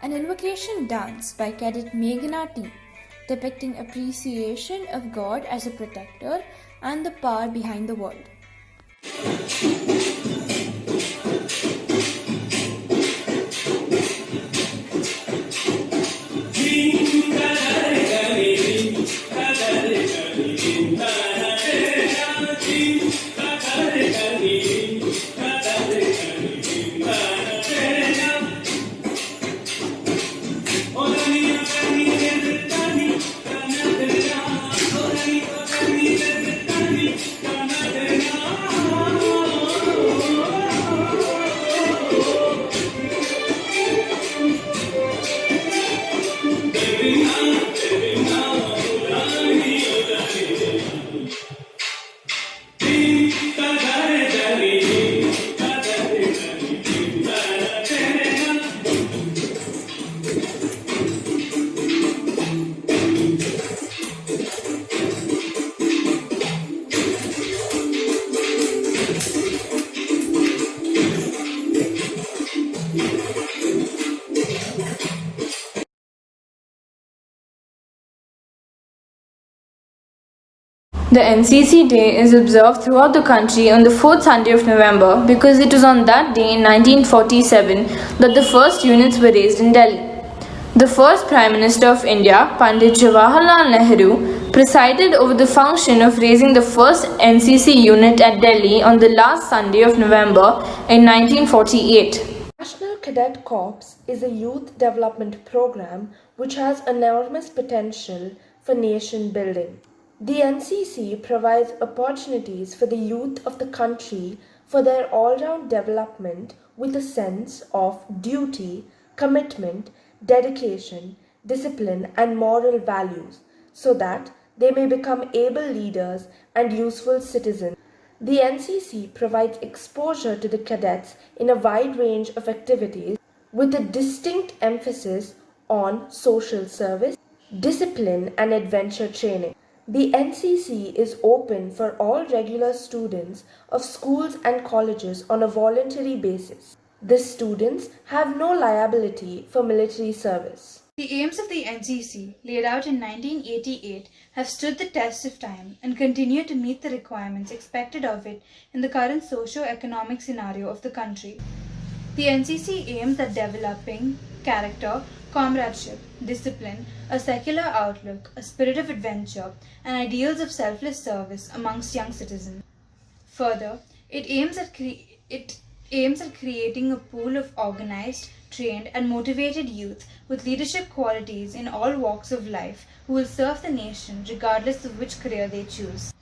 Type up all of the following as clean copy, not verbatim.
An invocation dance by Cadet Meghanati, depicting appreciation of God as a protector and the power behind the world. The NCC Day is observed throughout the country on the fourth Sunday of November because it was on that day in 1947 that the first units were raised in Delhi. The first Prime Minister of India, Pandit Jawaharlal Nehru, presided over the function of raising the first NCC unit at Delhi on the last Sunday of November in 1948. National Cadet Corps is a youth development program which has enormous potential for nation building. The NCC provides opportunities for the youth of the country for their all-round development with a sense of duty, commitment, dedication, discipline and moral values so that they may become able leaders and useful citizens. The NCC provides exposure to the cadets in a wide range of activities with a distinct emphasis on social service, discipline and adventure training. The NCC is open for all regular students of schools and colleges on a voluntary basis. The students have no liability for military service. The aims of the NCC, laid out in 1988, have stood the test of time and continue to meet the requirements expected of it in the current socio-economic scenario of the country. The NCC aims at developing character, comradeship, discipline, a secular outlook, a spirit of adventure, and ideals of selfless service amongst young citizens. Further, it aims at creating a pool of organized, trained, and motivated youth with leadership qualities in all walks of life who will serve the nation regardless of which career they choose.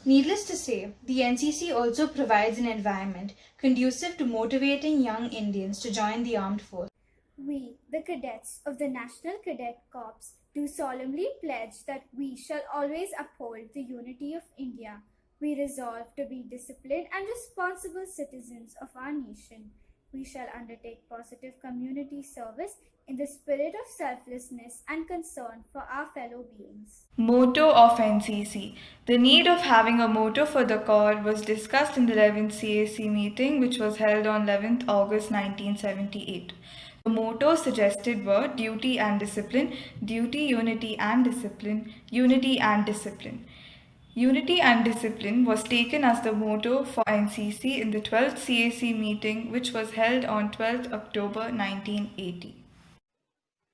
Needless to say, the NCC also provides an environment conducive to motivating young Indians to join the armed force. We, the cadets of the National Cadet Corps, do solemnly pledge that we shall always uphold the unity of India. We resolve to be disciplined and responsible citizens of our nation. We shall undertake positive community service in the spirit of selflessness and concern for our fellow beings. Motto of NCC. The need of having a motto for the Corps was discussed in the 11th CAC meeting, which was held on 11th August 1978. The mottos suggested were duty and discipline, duty, unity and discipline, unity and discipline. Unity and discipline was taken as the motto for NCC in the 12th CAC meeting, which was held on 12th October 1980.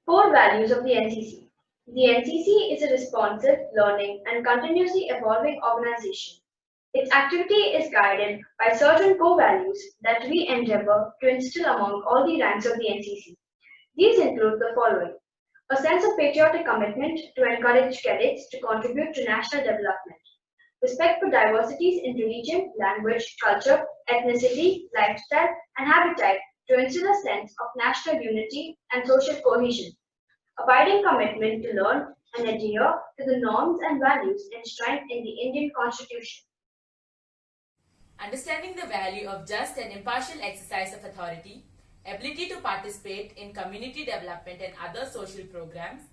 Core values of the NCC. The NCC is a responsive, learning, and continuously evolving organization. Its activity is guided by certain core values that we endeavor to instill among all the ranks of the NCC. These include the following: a sense of patriotic commitment to encourage cadets to contribute to national development, respect for diversities in religion, language, culture, ethnicity, lifestyle, and habitat to instill a sense of national unity and social cohesion, abiding commitment to learn and adhere to the norms and values enshrined in the Indian Constitution. Understanding the value of just and impartial exercise of authority, ability to participate in community development and other social programs,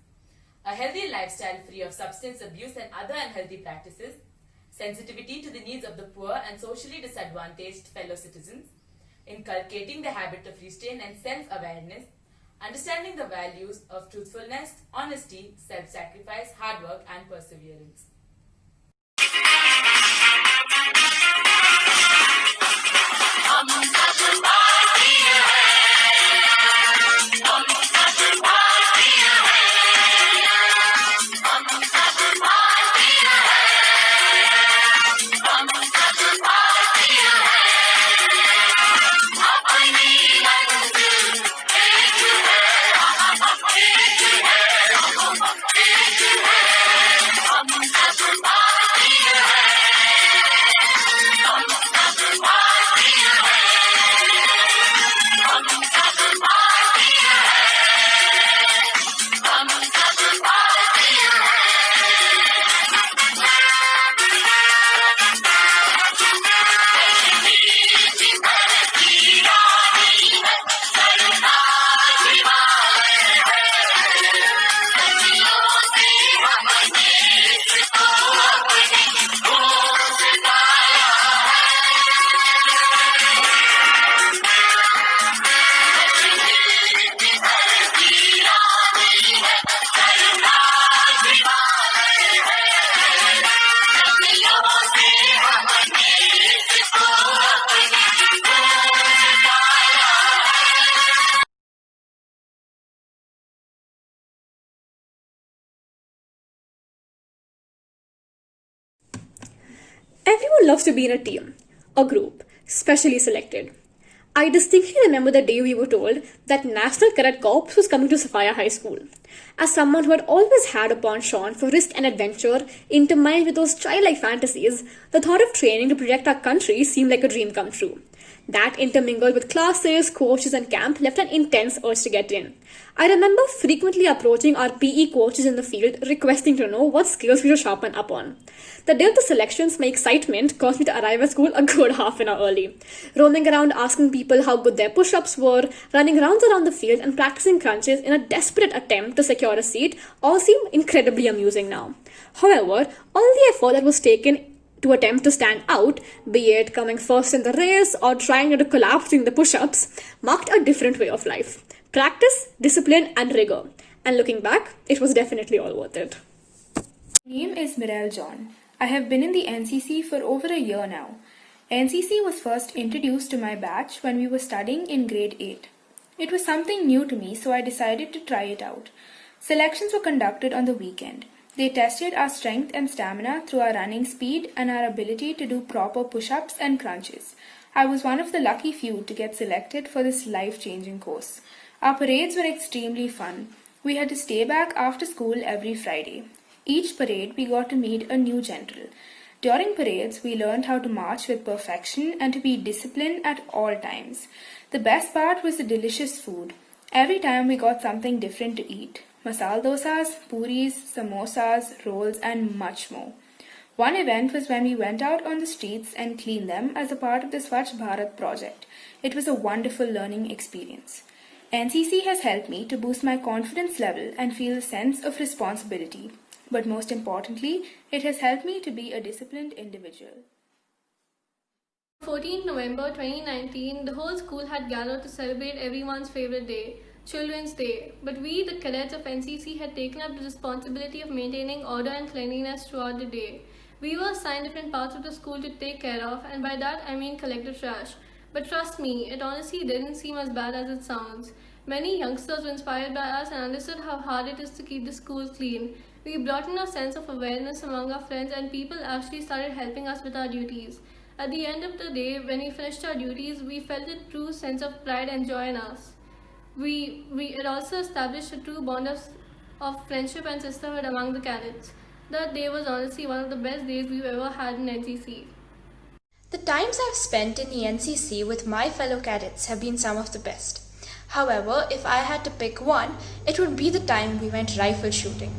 a healthy lifestyle free of substance abuse and other unhealthy practices, sensitivity to the needs of the poor and socially disadvantaged fellow citizens, inculcating the habit of restraint and self-awareness, understanding the values of truthfulness, honesty, self-sacrifice, hard work, and perseverance. Everyone loves to be in a team, a group, specially selected. I distinctly remember the day we were told that National Cadet Corps was coming to Sophia High School. As someone who had always had a penchant for risk and adventure intermingled with those childlike fantasies, the thought of training to protect our country seemed like a dream come true. That intermingled with classes, coaches, and camp left an intense urge to get in. I remember frequently approaching our PE coaches in the field requesting to know what skills we should sharpen up on. The day of the selections, my excitement caused me to arrive at school a good half an hour early. Roaming around asking people how good their push-ups were, running rounds around the field and practicing crunches in a desperate attempt to secure a seat all seem incredibly amusing now. However, all the effort that was taken to attempt to stand out, be it coming first in the race or trying not to collapse during the push-ups, marked a different way of life. Practice, discipline and rigor. And looking back, it was definitely all worth it. My name is Mirel John. I have been in the NCC for over a year now. NCC was first introduced to my batch when we were studying in grade 8. It was something new to me, so I decided to try it out. Selections were conducted on the weekend. They tested our strength and stamina through our running speed and our ability to do proper push-ups and crunches. I was one of the lucky few to get selected for this life-changing course. Our parades were extremely fun. We had to stay back after school every Friday. Each parade we got to meet a new general. During parades, we learned how to march with perfection and to be disciplined at all times. The best part was the delicious food. Every time we got something different to eat. Masala dosas, puris, samosas, rolls and much more. One event was when we went out on the streets and cleaned them as a part of the Swachh Bharat project. It was a wonderful learning experience. NCC has helped me to boost my confidence level and feel a sense of responsibility. But most importantly, it has helped me to be a disciplined individual. 14 November 2019, the whole school had gathered to celebrate everyone's favorite day, Children's Day. But we, the cadets of NCC, had taken up the responsibility of maintaining order and cleanliness throughout the day. We were assigned different parts of the school to take care of, and by that I mean collect the trash. But trust me, it honestly didn't seem as bad as it sounds. Many youngsters were inspired by us and understood how hard it is to keep the school clean. We brought in a sense of awareness among our friends, and people actually started helping us with our duties. At the end of the day, when we finished our duties, we felt a true sense of pride and joy in us. It also established a true bond of friendship and sisterhood among the cadets. That day was honestly one of the best days we've ever had in NCC. The times I've spent in the NCC with my fellow cadets have been some of the best. However, if I had to pick one, it would be the time we went rifle shooting.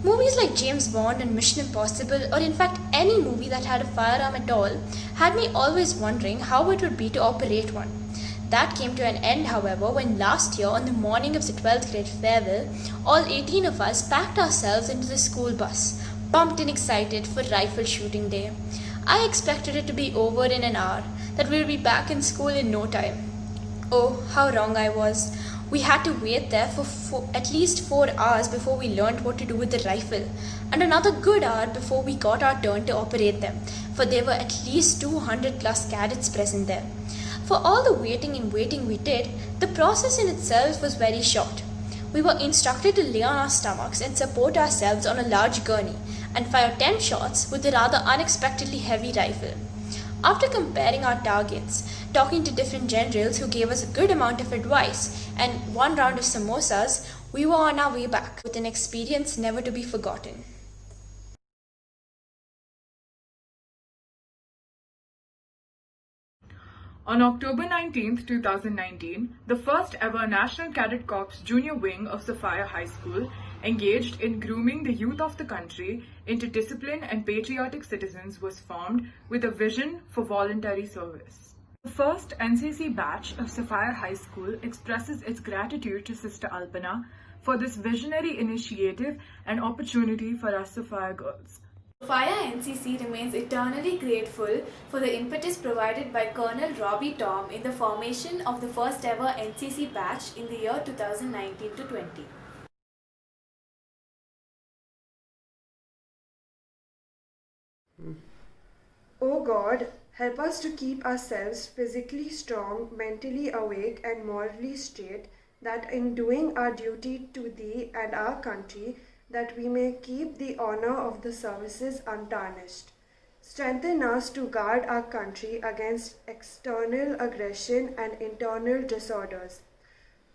Movies like James Bond and Mission Impossible, or in fact any movie that had a firearm at all, had me always wondering how it would be to operate one. That came to an end, however, when last year on the morning of the 12th grade farewell, all 18 of us packed ourselves into the school bus, pumped and excited for rifle shooting day. I expected it to be over in an hour, that we would be back in school in no time. Oh, how wrong I was. We had to wait there for at least 4 hours before we learned what to do with the rifle, and another good hour before we got our turn to operate them, for there were at least 200 plus cadets present there. For all the waiting and waiting we did, the process in itself was very short. We were instructed to lay on our stomachs and support ourselves on a large gurney and fire 10 shots with a rather unexpectedly heavy rifle. After comparing our targets, talking to different generals who gave us a good amount of advice, and one round of samosas, we were on our way back with an experience never to be forgotten. On October 19, 2019, the first ever National Cadet Corps Junior Wing of Sophia High School engaged in grooming the youth of the country into disciplined and patriotic citizens was formed with a vision for voluntary service. The first NCC batch of Sophia High School expresses its gratitude to Sister Alpana for this visionary initiative and opportunity for us Sophia girls. Sophia NCC remains eternally grateful for the impetus provided by Colonel Robbie Tom in the formation of the first ever NCC batch in the year 2019-20. O God, help us to keep ourselves physically strong, mentally awake, and morally straight, that in doing our duty to Thee and our country, that we may keep the honor of the services untarnished. Strengthen us to guard our country against external aggression and internal disorders.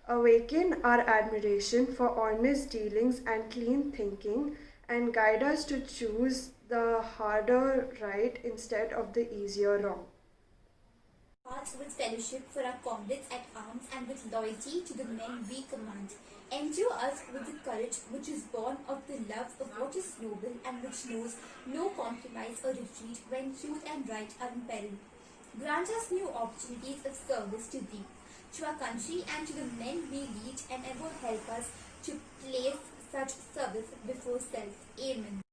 Awaken our admiration for honest dealings and clean thinking, and guide us to choose the harder right instead of the easier wrong. Hearts with fellowship for our comrades at arms and with loyalty to the men we command. Endure us with the courage which is born of the love of what is noble and which knows no compromise or retreat when truth and right are in peril. Grant us new opportunities of service to Thee, to our country and to the men we lead, and ever help us to place such service before self. Amen.